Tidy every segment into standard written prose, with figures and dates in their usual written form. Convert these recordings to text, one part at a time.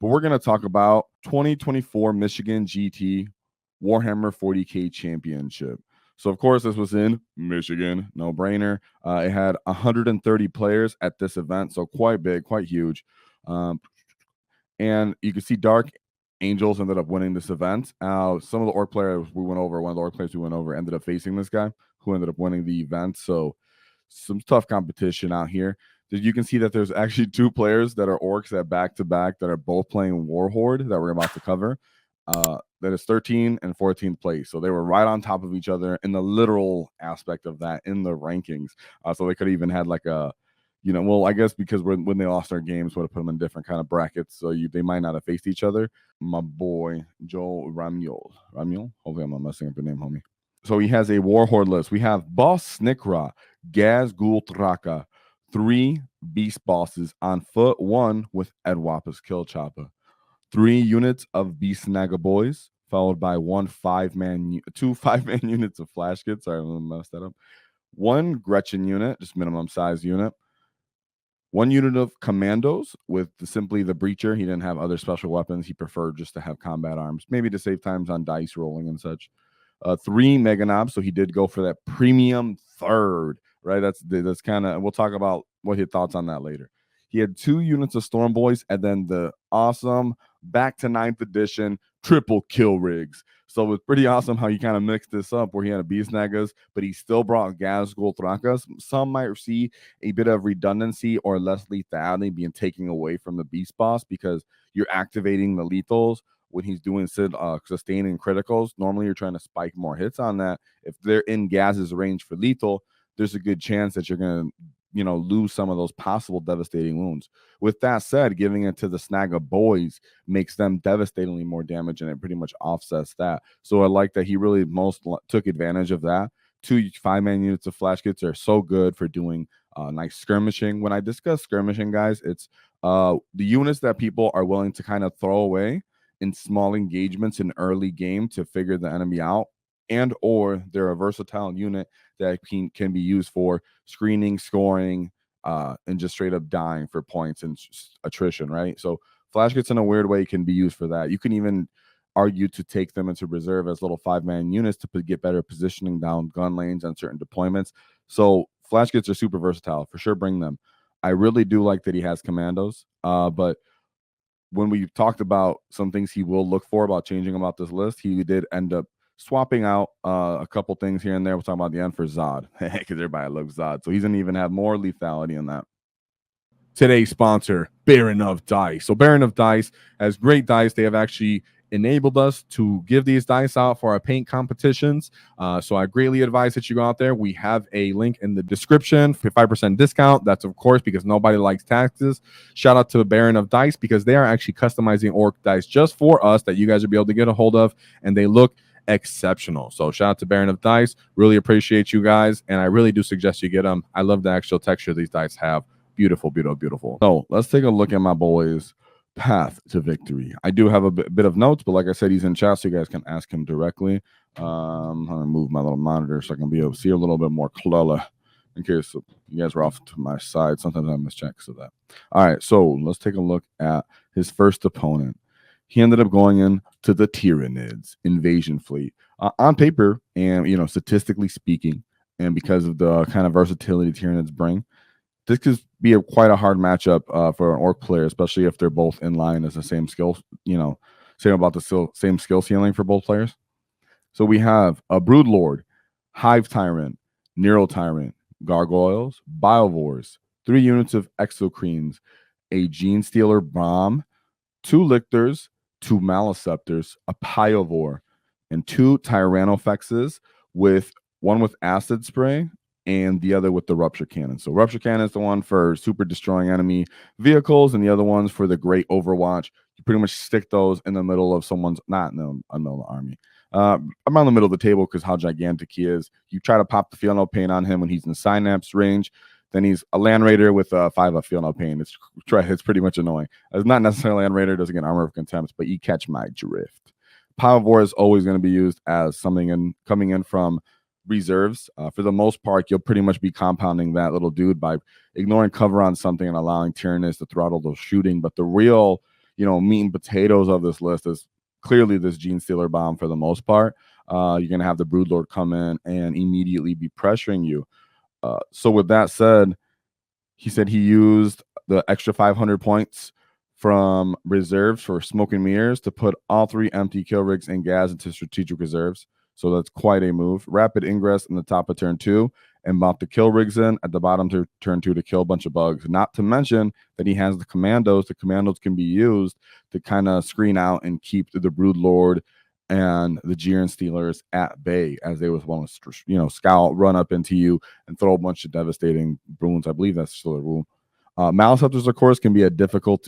But we're going to talk about 2024 Michigan GT Warhammer 40K Championship. So, of course, this was in Michigan, no brainer. It had 130 players at this event, so quite big, quite huge. And you can see Dark Angels ended up winning this event. Some of the Orc players we went over, one of the Orc players we went over ended up facing this guy who ended up winning the event. So, some tough competition out here. You can see that there's actually 2 players that are Orcs at back-to-back that are both playing War Horde that we're about to cover. That is 13th and 14th place. So they were right on top of each other in the literal aspect of that in the rankings. So they could have even had like a, well, I guess because when they lost their games, would have put them in different kind of brackets. So they might not have faced each other. My boy, Joe Rammuni. Hopefully I'm not messing up your name, homie. So he has a War Horde list. We have Boss Snagga, Ghazghkull Thraka, 3 Beast Bosses on foot, 1 with Edwapa's Kill Chopper, 3 units of Beast Snagga Boyz, followed by 2 5-man units of Flash Kits. Sorry, I'm going to mess that up. 1 Gretchen unit, just minimum size unit. 1 unit of Kommandos with simply the Breacher. He didn't have other special weapons. He preferred just to have combat arms, maybe to save times on dice rolling and such. 3 Mega Knobs, so he did go for that premium third, right? That's kind of, we'll talk about what his thoughts on that later. He had 2 units of Storm Boys, and then the awesome back to 9th edition triple kill rigs. So it was pretty awesome how you kind of mixed this up where he had a Beast Snaggas, but he still brought Ghazghkull Thraka. Some might see a bit of redundancy or less lethality being taken away from the Beast Boss because you're activating the lethals when he's doing sustaining criticals. Normally you're trying to spike more hits on that. If they're in Gaz's range for lethal, there's a good chance that you're going to lose some of those possible devastating wounds. With that said, giving it to the Snagga Boyz makes them devastatingly more damage, and it pretty much offsets that. So I like that he really took advantage of that. 2 5-man units of Flash Kits are so good for doing nice skirmishing. When I discuss skirmishing, guys, it's the units that people are willing to kind of throw away in small engagements in early game to figure the enemy out, and or they're a versatile unit that can be used for screening, scoring, and just straight up dying for points and attrition, right? So Flash Kits in a weird way can be used for that. You can even argue to take them into reserve as little 5-man units to get better positioning down gun lanes on certain deployments. So Flash Kits are super versatile. For sure, bring them. I really do like that he has Kommandos, but when we talked about some things he will look for about changing about this list, he did end up swapping out a couple things here and there. We're talking about the end for Zod, because everybody loves Zod. So he's going to even have more lethality in that. Today's sponsor, Baron of Dice. So Baron of Dice has great dice. They have actually enabled us to give these dice out for our paint competitions. So I greatly advise that you go out there. We have a link in the description for 5% discount. That's, of course, because nobody likes taxes. Shout out to the Baron of Dice, because they are actually customizing Orc dice just for us that you guys will be able to get a hold of, and they look exceptional. So shout out to Baron of Dice. Really appreciate you guys, and I really do suggest you get them. I love the actual texture these dice have. Beautiful, beautiful, beautiful. So let's take a look at my boy's path to victory. I do have a bit of notes, but like I said, he's in chat, so you guys can ask him directly. I'm gonna move my little monitor so I can be able to see a little bit more clearly in case you guys were off to my side. Sometimes I miss checks of that. All right, so let's take a look at his first opponent. He ended up going in to the Tyranids invasion fleet. On paper, and statistically speaking, and because of the kind of versatility Tyranids bring, this could be quite a hard matchup for an Orc player, especially if they're both in line as the same skill, same about the same skill ceiling for both players. So we have a Brood Lord, Hive Tyrant, Neural Tyrant, Gargoyles, Biovores, 3 units of Exocrines, a Gene Stealer Bomb, 2 Lictors, 2 Maleceptors, a Pyovore, and 2 Tyrannofexes, with 1 with Acid Spray and the other with the Rupture Cannon. So Rupture Cannon is the one for super destroying enemy vehicles, and the other one's for the Great Overwatch. You pretty much stick those in the middle of someone's, not in the middle of the army. Around the middle of the table, because how gigantic he is. You try to pop the Feel No Pain on him when he's in Synapse range. Then he's a Land Raider with a 5 of Feel No Pain. It's pretty much annoying. It's not necessarily Land Raider, doesn't get Armor of Contempt, but you catch my drift. Pyovore is always going to be used as something coming in from reserves. For the most part, you'll pretty much be compounding that little dude by ignoring cover on something and allowing Tyranids to throttle those shooting. But the real, meat and potatoes of this list is clearly this Gene Stealer bomb for the most part. You're going to have the Broodlord come in and immediately be pressuring you. So with that said, he said he used the extra 500 points from reserves for Smoke and Mirrors to put all 3 empty kill rigs and gas into strategic reserves. So that's quite a move. Rapid ingress in the top of turn 2 and bump the kill rigs in at the bottom to turn 2 to kill a bunch of bugs. Not to mention that he has the Kommandos. The Kommandos can be used to kind of screen out and keep the Broodlord and the Jiren Stealers at bay, as they was want to, scout, run up into you, and throw a bunch of devastating wounds. I believe that's still a rule. Maliceptors, of course, can be a difficult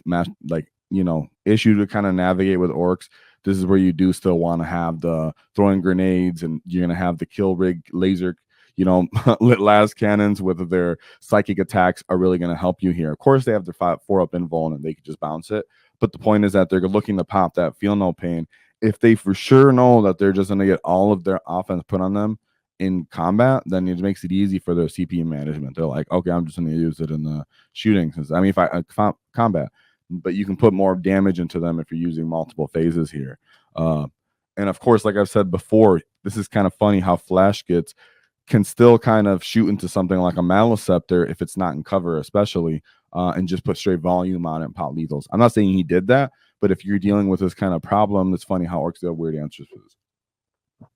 issue to kind of navigate with orcs. This is where you do still want to have the throwing grenades, and you're going to have the kill rig laser, lit las cannons with their psychic attacks are really going to help you here. Of course, they have their 4-up invuln, and they can just bounce it. But the point is that they're looking to pop that feel no pain. If they for sure know that they're just going to get all of their offense put on them in combat, then it makes it easy for their CP management. They're like, okay, I'm just going to use it in the shooting. If I combat, but you can put more damage into them if you're using multiple phases here. And of course, like I've said before, this is kind of funny how Flash can still kind of shoot into something like a Maliceptor if it's not in cover, especially, and just put straight volume on it and pop lethals. I'm not saying he did that, but if you're dealing with this kind of problem, it's funny how orcs have weird answers for this.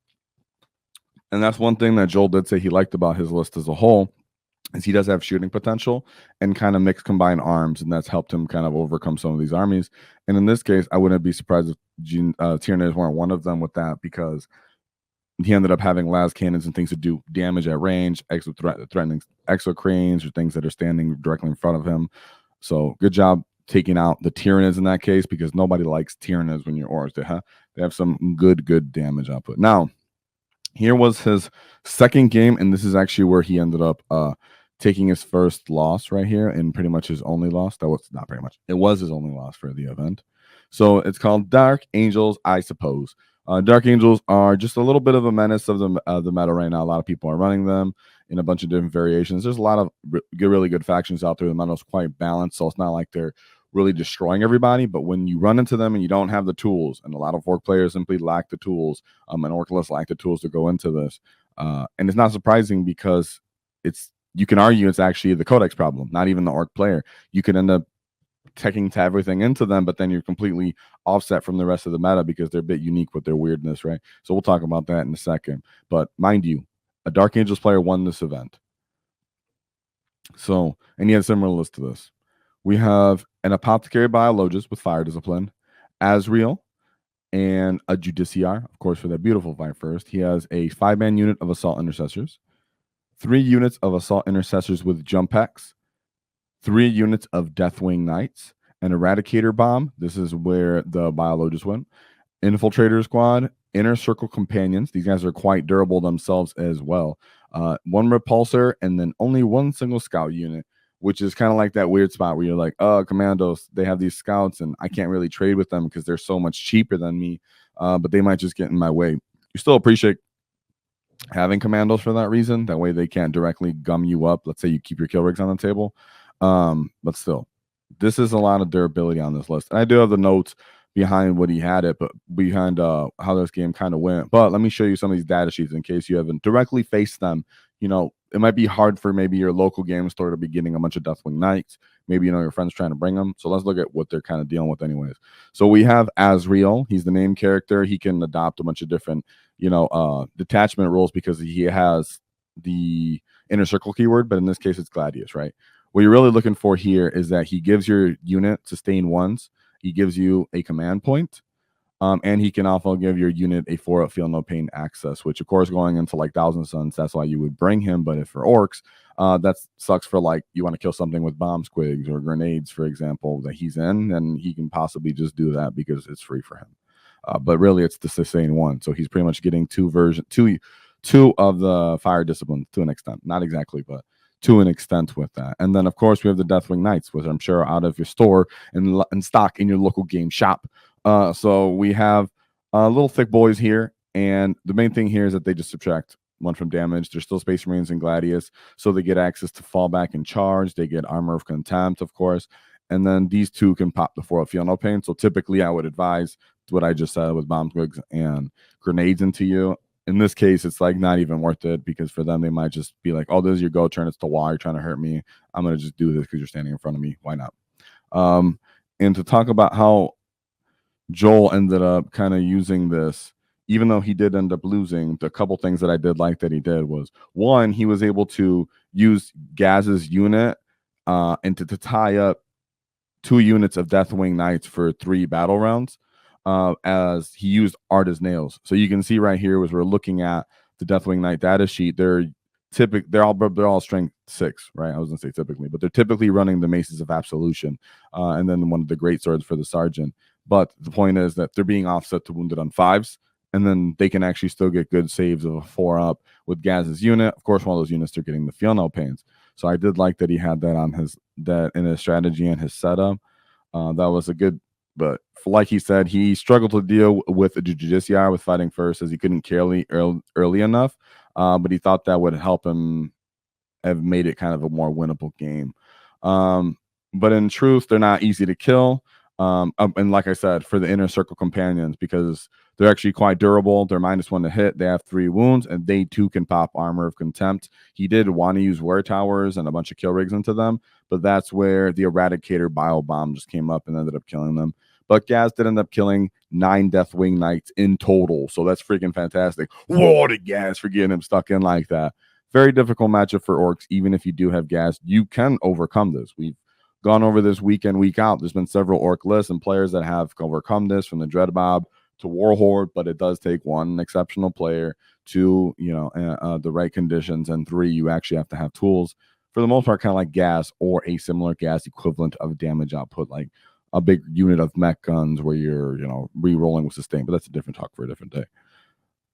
And that's one thing that Joel did say he liked about his list as a whole, is he does have shooting potential and kind of mix combined arms, and that's helped him kind of overcome some of these armies. And in this case, I wouldn't be surprised if Tyranids weren't one of them with that, because he ended up having las cannons and things to do damage at range, threatening exocranes or things that are standing directly in front of him. So good job taking out the Tyranids in that case, because nobody likes Tyranids when you're orcs. They have some good damage output. Now, here was his second game, and this is actually where he ended up taking his first loss right here, and pretty much his only loss. That was not pretty much. It was his only loss for the event. So it's called Dark Angels, I suppose. Dark Angels are just a little bit of a menace of the meta right now. A lot of people are running them in a bunch of different variations. There's a lot of really good factions out there. The meta is quite balanced, so it's not like they're really destroying everybody. But when you run into them and you don't have the tools, and a lot of orc players simply lack the tools, and orc lists lack the tools to go into this, and it's not surprising, because you can argue it's actually the codex problem, not even the orc player. You could end up teching to everything into them, but then you're completely offset from the rest of the meta because they're a bit unique with their weirdness, right? So we'll talk about that in a second. But mind you, a Dark Angels player won this event. So, and he had a similar list to this. We have an Apothecary Biologist with Fire Discipline, Azrael, and a Judiciar, of course, for that beautiful fight first. He has a 5-man unit of Assault Intercessors, 3 units of Assault Intercessors with Jump Packs, 3 units of Deathwing Knights, an Eradicator Bomb. This is where the Biologists went. Infiltrator Squad, Inner Circle Companions. These guys are quite durable themselves as well. 1 Repulsor, and then only 1 single Scout unit, which is kind of like that weird spot where you're like, oh, Kommandos, they have these Scouts, and I can't really trade with them because they're so much cheaper than me, but they might just get in my way. You still appreciate having Kommandos for that reason. That way they can't directly gum you up. Let's say you keep your kill rigs on the table. But still, this is a lot of durability on this list. And I do have the notes behind what he had it, but behind how this game kind of went. But let me show you some of these data sheets in case you haven't directly faced them. It might be hard for maybe your local game store to be getting a bunch of Deathwing Knights. Maybe your friends trying to bring them. So let's look at what they're kind of dealing with anyways. So we have Azrael. He's the name character. He can adopt a bunch of different, detachment rules because he has the Inner Circle keyword, but in this case it's Gladius, right? What you're really looking for here is that he gives your unit sustain 1s. He gives you a command point, and he can also give your unit a 4-up feel no pain access, which of course going into like Thousand Suns, that's why you would bring him. But if for orcs, that sucks for like you want to kill something with bomb squigs or grenades, for example, that he's in, and he can possibly just do that because it's free for him. But really, it's the sustain 1, so he's pretty much getting two of the Fire Discipline to an extent, not exactly, but to an extent with that. And then, of course, we have the Deathwing Knights, which I'm sure are out of your store and in stock in your local game shop. So we have little thick boys here, and the main thing here is that they just subtract 1 from damage. They're still Space Marines and Gladius, so they get access to fallback and charge. They get Armor of Contempt, of course, and then these two can pop the 4 Feel No Pain. So typically I would advise what I just said with bomb twigs and grenades into you. In this case, it's like not even worth it, because for them, they might just be like, oh, this is your go turn. It's the wall. You're trying to hurt me. I'm going to just do this because you're standing in front of me. Why not? And to talk about how Joel ended up kind of using this, even though he did end up losing, the couple things that I did like that he did was, one, he was able to use Gaz's unit and to tie up 2 units of Deathwing Knights for 3 battle rounds, as he used Art as Nails. So you can see right here, as we're looking at the Deathwing Knight data sheet, they're all strength 6, right? I was gonna say typically, but they're typically running the Maces of Absolution, and then one of the great swords for the Sergeant. But the point is that they're being offset to wounded on 5s, and then they can actually still get good saves of a 4-up with Gaz's unit. Of course, one of those units are getting the Feel No Pains. So I did like that he had that in his strategy and his setup. That was a good, but like he said, he struggled to deal with the Judiciary with fighting first, as he couldn't carry early enough. But he thought that would help him have made it kind of a more winnable game. But in truth, they're not easy to kill. And like I said, for the inner circle companions, because they're actually quite durable. They're -1 to hit. They have 3 wounds, and they too can pop Armor of Contempt. He did want to use Wear Towers and a bunch of kill rigs into them, but that's where the Eradicator Bile Bomb just came up and ended up killing them. But Gaz did end up killing 9 Deathwing Knights in total, so that's freaking fantastic. Whoa, to Gaz for getting him stuck in like that. Very difficult matchup for Orcs. Even if you do have Gaz, you can overcome this. We've gone over this week in, week out. There's been several Orc lists and players that have overcome this, from the Dreadbob to War Horde, but it does take 1, exceptional player, 2, the right conditions, and 3, you actually have to have tools. For the most part, kind of like Gas or a similar Gas equivalent of damage output, like a big unit of mech guns where you're, re-rolling with sustain, but that's a different talk for a different day.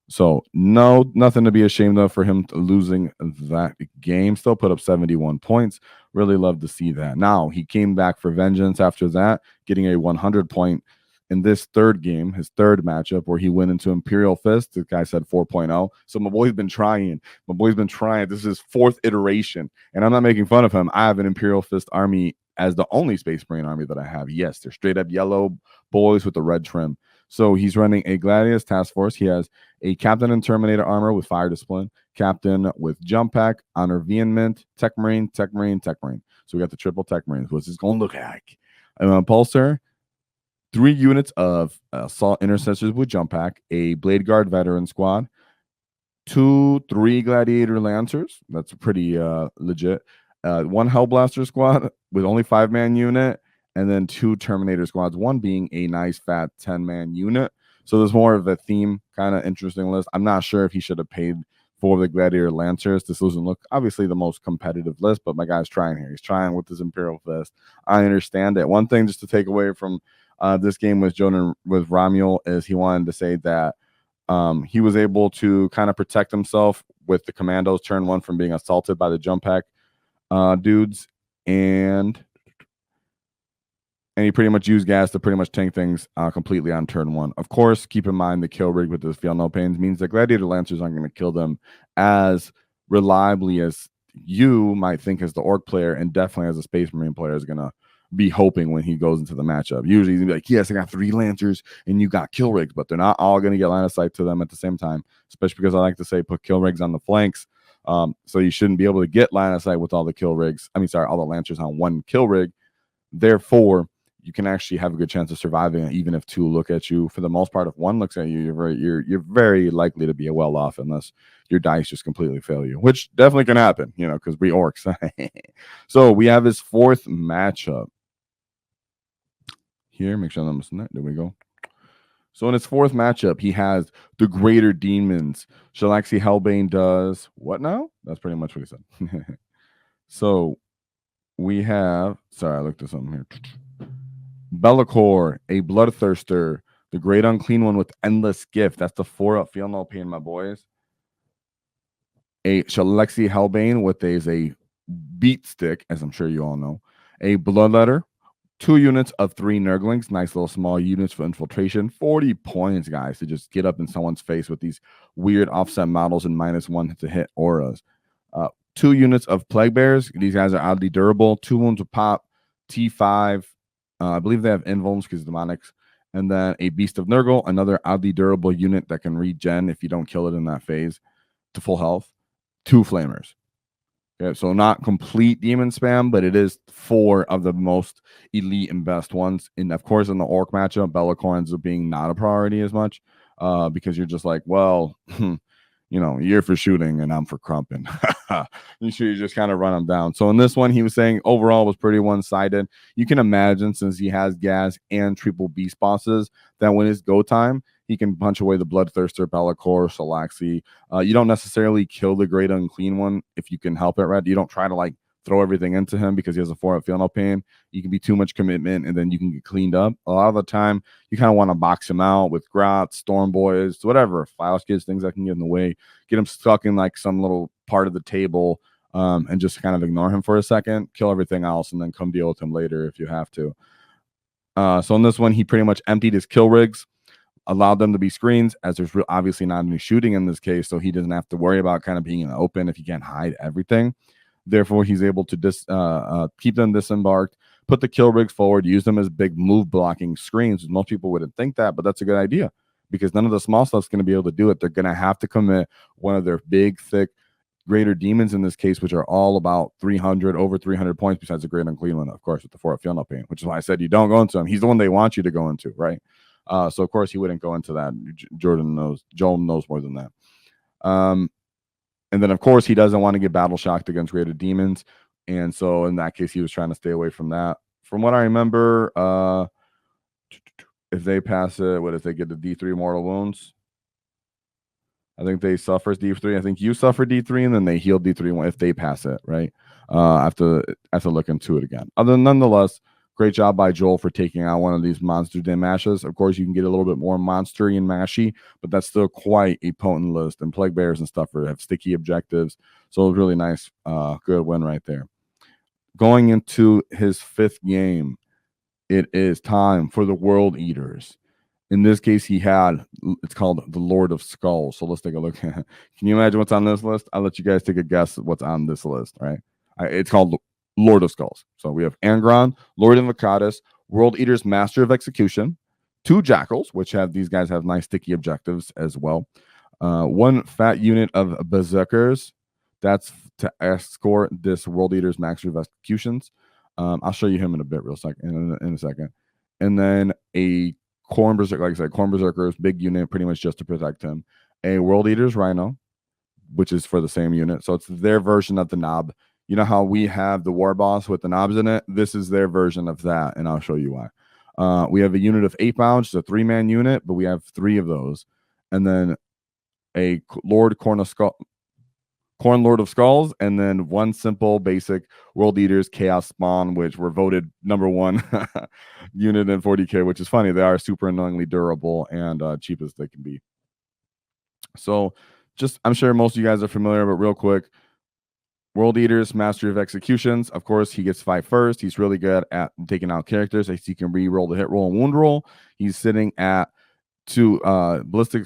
So nothing to be ashamed of for him losing that game. Still put up 71 points. Really love to see that. Now he came back for vengeance after that, getting a 100 point in this third game, his third matchup, where he went into Imperial Fist. The guy said 4.0. So my boy's been trying. This is his 4th iteration, and I'm not making fun of him. I have an Imperial Fist army as the only Space Marine army that I have. Yes, they're straight up yellow boys with the red trim. So he's running a Gladius Task Force. He has a Captain and Terminator armor with Fire Discipline, Captain with Jump Pack, Honor Vehement, Tech Marine, Tech Marine, Tech Marine. So we got the triple Tech Marines. What's this going to look like? Pulsar, 3 units of Assault Intercessors with Jump Pack, a Blade Guard Veteran Squad, 3 Gladiator Lancers. That's pretty legit. 1 Hellblaster Squad with only 5-man unit, and then 2 Terminator squads, 1 being a nice fat 10-man unit. So there's more of a theme, kind of interesting list. I'm not sure if he should have paid for the Gladiator Lancers. This doesn't look obviously the most competitive list, but my guy's trying here. He's trying with his Imperial Fist. I understand it. One thing just to take away from this game with Ramuel is he wanted to say that he was able to kind of protect himself with the Kommandos turn 1 from being assaulted by the Jump Pack dudes, and he pretty much used Gas to pretty much tank things completely on turn 1. Of course, keep in mind the kill rig with this Feel No Pains means that Gladiator Lancers aren't going to kill them as reliably as you might think as the Orc player, and definitely as a Space Marine player is going to be hoping when he goes into the matchup. Usually he's going to be like, yes, I got 3 Lancers and you got kill rigs, but they're not all going to get line of sight to them at the same time, especially because I like to say put kill rigs on the flanks. So you shouldn't be able to get line of sight with all the kill rigs. All the Lancers on 1 kill rig. Therefore, you can actually have a good chance of surviving it, even if 2 look at you. For the most part, if 1 looks at you, you're very likely to be well off unless your dice just completely fail you, which definitely can happen, because we Orcs. So we have his 4th matchup here. Make sure I'm missing that. There we go. So in his 4th matchup, he has the Greater Demons. Shalaxi Hellbane does what now? That's pretty much what he said. So we have, sorry, I looked at something here. Be'lakor, a Bloodthirster, the Great Unclean One with Endless Gift. That's the 4-up Feel No Pain, my boys. A Shalaxi Hellbane with a Beat Stick, as I'm sure you all know. A Bloodletter, 2 units of 3 Nurglings, nice little small units for infiltration. 40 points, guys, to just get up in someone's face with these weird offset models and -1 to hit auras. 2 units of Plague Bears. These guys are oddly durable. 2 wounds of pop. T5. I believe they have invulns because demonics. And then a Beast of Nurgle, another oddly durable unit that can regen if you don't kill it in that phase to full health. 2 flamers. Okay, so not complete demon spam, but it is 4 of the most elite and best ones. And of course, in the Orc matchup, Be'lakor ends up being not a priority as much because you're just like, well, you know, you're for shooting and I'm for crumping. You should just kind of run him down. So in this one, he was saying overall was pretty one-sided. You can imagine, since he has gas and triple beast bosses, that when it's go time, he can punch away the Bloodthirster, Be'lakor, Salaxi. You don't necessarily kill the Great Unclean One if you can help it, right? You don't try to like throw everything into him because he has a 4-up Feel No Pain. You can be too much commitment and then you can get cleaned up. A lot of the time, you kind of want to box him out with Grots, Storm Boys, whatever, File Skids, things that can get in the way. Get him stuck in like some little part of the table and just kind of ignore him for a second, kill everything else, and then come deal with him later if you have to. So in this one, he pretty much emptied his kill rigs, allowed them to be screens, as there's obviously not any shooting in this case, so he doesn't have to worry about kind of being in the open if he can't hide everything. Therefore, he's able to keep them disembarked, put the kill rigs forward, use them as big move blocking screens. Most people wouldn't think that, but that's a good idea because none of the small stuff's going to be able to do it. They're going to have to commit one of their big, thick, greater demons in this case, which are all about 300, over 300 points besides the Great Unclean One, of course, with the 4-up Feel No Pain, which is why I said you don't go into him. He's the one they want you to go into, right? So, of course, he wouldn't go into that. Joel knows more than that. And then, of course, he doesn't want to get battle shocked against greater demons. And so, in that case, he was trying to stay away from that. From what I remember, if they pass it, what if they get the D3 mortal wounds? I think they suffer D3. I think you suffer D3, and then they heal D3 if they pass it, right? I have to look into it again. Nonetheless, great job by Joel for taking out one of these monster dim mashes. Of course, you can get a little bit more monstery and mashy, but that's still quite a potent list. And plague bears and stuff have sticky objectives. So it was really nice. Good win right there. Going into his 5th game, it is time for the World Eaters. In this case, it's called the Lord of Skulls. So let's take a look. Can you imagine what's on this list? I'll let you guys take a guess at what's on this list, right? It's called Lord of Skulls. So we have Angron, Lord Invocatus, World Eaters, Master of Execution, 2 Jackals, which these guys have nice sticky objectives as well. 1 fat unit of Berserkers. That's to escort this World Eaters Master of Executions. I'll show you him in a bit, in a second. And then a Khorne Berserker, like I said, Khorne Berserkers, big unit, pretty much just to protect him. A World Eaters Rhino, which is for the same unit. So it's their version of the knob. You know how we have the War Boss with the knobs in it? This is their version of that, and I'll show you why. We have a unit of 8 pounds, it's a 3-man unit, but we have 3 of those. And then a Khorne Lord of Skulls, and then 1 simple basic World Eaters Chaos Spawn, which were voted #1 unit in 40K, which is funny. They are super annoyingly durable and cheap as they can be. So I'm sure most of you guys are familiar, but real quick, World Eaters, Master of Executions. Of course, he gets 5 first. He's really good at taking out characters. He can re-roll the hit roll and wound roll. He's sitting at 2 ballistic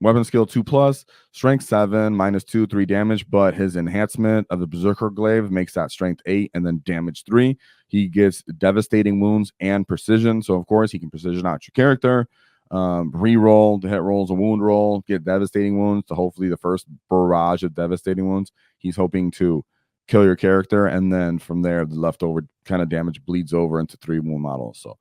weapon skill 2+, strength 7, -2, 3 damage, but his enhancement of the Berserker Glaive makes that strength 8 and then damage 3. He gets devastating wounds and precision. So of course he can precision out your character, re-roll the hit rolls, a wound roll, get devastating wounds to hopefully the first barrage of devastating wounds. He's hoping to kill your character, and then from there the leftover kind of damage bleeds over into 3 wound models. So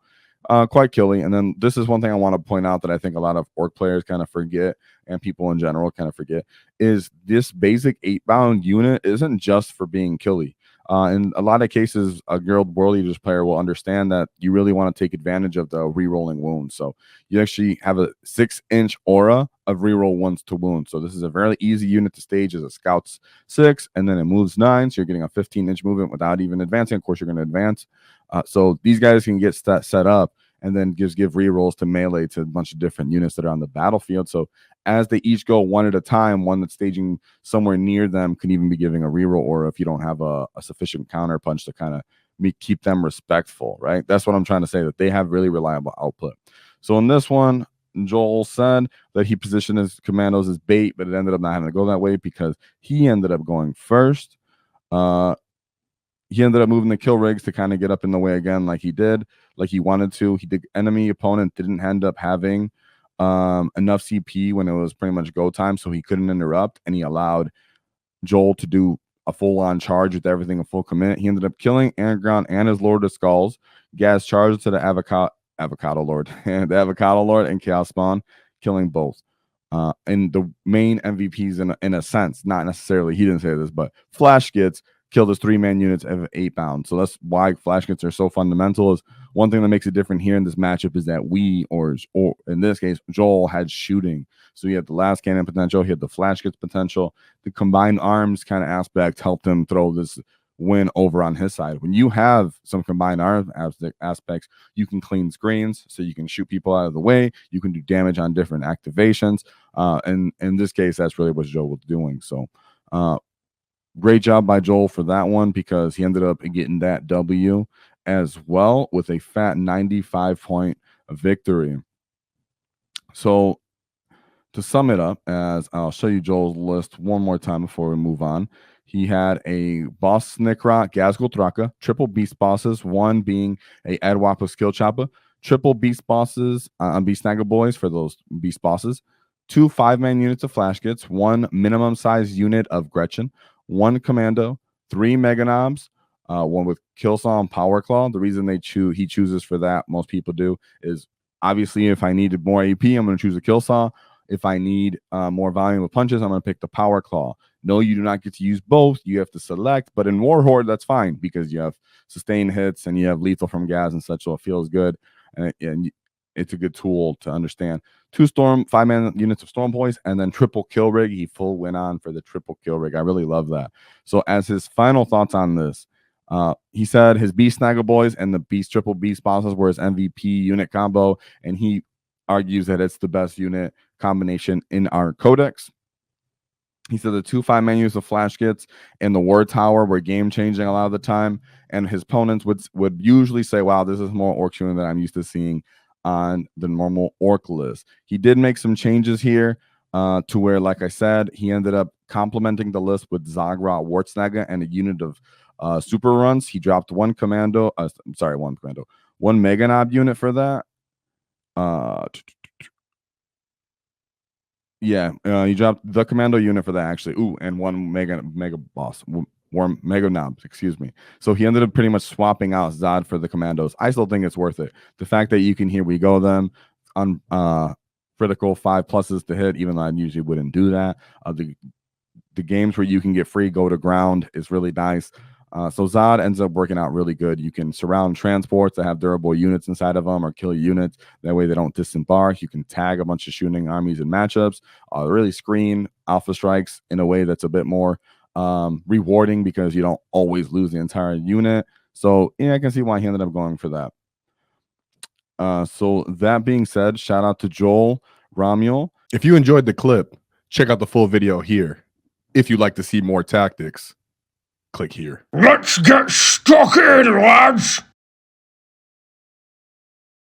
quite killy. And then this is one thing I want to point out that I think a lot of Orc players kind of forget, and people in general kind of forget, is this basic 8-bound unit isn't just for being killy. In a lot of cases, a Guild World Eaters player will understand that you really want to take advantage of the re-rolling wounds. So you actually have a 6-inch aura of re-roll wounds to wounds. So this is a very easy unit to stage as a Scout's 6, and then it moves 9. So you're getting a 15-inch movement without even advancing. Of course, you're going to advance. So these guys can get set up and then give re-rolls to melee to a bunch of different units that are on the battlefield. So as they each go one at a time, one that's staging somewhere near them can even be giving a reroll, or if you don't have a sufficient counter punch to kind of keep them respectful, right? That's what I'm trying to say, that they have really reliable output. So in this one, Joel said that he positioned his Kommandos as bait, but it ended up not having to go that way because he ended up going first. he ended up moving the kill rigs to kind of get up in the way again, like he wanted to. The enemy opponent didn't end up having enough CP when it was pretty much go time, so he couldn't interrupt, and he allowed Joel to do a full-on charge with everything a full commit. He ended up killing Anagram and his Lord of Skulls. Gaz charged to the Avocado Lord and the Avocado Lord and Chaos Spawn, killing both. And the main MVPs in a sense, not necessarily, he didn't say this, but Flash Gets killed his 3-man units of 8 bound. So that's why Flash Gets are so fundamental. Is one thing that makes it different here in this matchup is that or in this case, Joel had shooting. So he had the last cannon potential, he had the Flash Gets potential. The combined arms kind of aspect helped him throw this win over on his side. When you have some combined arm aspects, you can clean screens, so you can shoot people out of the way. You can do damage on different activations. And in this case, that's really what Joel was doing. So great job by Joel for that one, because he ended up getting that W as well with a fat 95-point victory. So to sum it up, as I'll show you Joel's list one more time before we move on. He had a boss Snikra, Ghazghkull Thraka, triple beast bosses, one being a Adwap with skill chopper, triple beast bosses on Beast Snagga Boyz for those beast bosses, 2 5-man units of Flash Gets, 1 minimum size unit of Gretchen, 1 Commando, 3 Mega Knobs, 1 with Killsaw and Power Claw. The reason he chooses for that, most people do, is obviously if I needed more AP, I'm going to choose a Killsaw. If I need more volume of punches, I'm going to pick the Power Claw. No, you do not get to use both. You have to select. But in War Horde, that's fine, because you have sustained hits and you have lethal from Gaz and such, so it feels good. And it's a good tool to understand. 2 Storm 5-man units of Storm Boys, and then triple kill rig. He full went on for the triple kill rig. I really love that. So as his final thoughts on this, he said his Beast Snagga Boyz and the Beast triple Beast bosses were his MVP unit combo, and he argues that it's the best unit combination in our codex. He said the 2 5-man units of Flash Gets and the War Tower were game-changing a lot of the time, and his opponents would usually say, wow, this is more Orc shooting than I'm used to seeing on the normal Orc list. He did make some changes here to where, like I said, he ended up complementing the list with Zagra, War Snagga, and a unit of super runs. He dropped 1 Commando, one Mega Knob unit for that. He dropped the Commando unit for that, actually. Ooh, and 1 Mega Boss, or Mega Knobs, excuse me. So he ended up pretty much swapping out Zod for the Commandos. I still think it's worth it. The fact that you can here we go them on critical 5+ to hit, even though I usually wouldn't do that. The games where you can get free go to ground is really nice. So Zod ends up working out really good. You can surround transports that have durable units inside of them, or kill units. That way they don't disembark. You can tag a bunch of shooting armies in matchups. Really screen alpha strikes in a way that's a bit more rewarding, because you don't always lose the entire unit. So yeah, I can see why he ended up going for that. So that being said, shout out to Joel Rammuni. If you enjoyed the clip, check out the full video here. If you'd like to see more tactics, click here. Let's get stuck in, lads!